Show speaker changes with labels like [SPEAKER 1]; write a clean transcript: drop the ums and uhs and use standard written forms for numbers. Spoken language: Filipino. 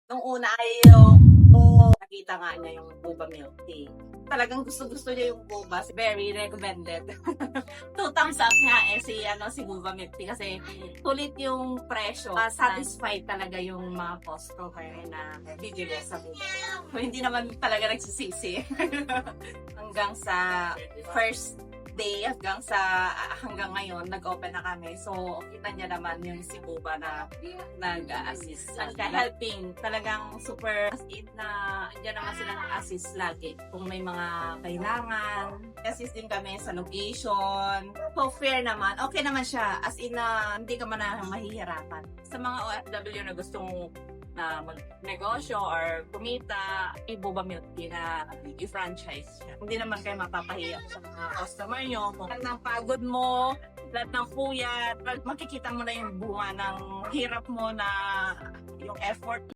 [SPEAKER 1] Nung una ay yung nakita nga niya yung boba milk tea. Talagang gusto niya yung boba. Very recommended. 2 thumbs up nga si boba milk tea kasi kulit yung presyo. Satisfied talaga yung mga customer na bibili sa boba. So, hindi naman talaga nagsisisi. Hanggang sa first day, hanggang ngayon, nag-open na kami. So, kita niya naman yung si Boba na nag-assist. Helping. Talagang super as in na andyan naman silang assist lagi. Kung may mga kailangan. Assist din kami sa location. So, fair naman. Okay naman siya. As in na hindi ka man na mahihirapan.
[SPEAKER 2] Sa mga OFW na gustong na magnegosyo or kumita, i-boba milk tea na i-franchise siya. Hindi naman kayo mapapahiya sa mga customer nyo. Kung lahat ng pagod mo, lahat ng puyat, makikita mo na yung bunga ng hirap mo na yung effort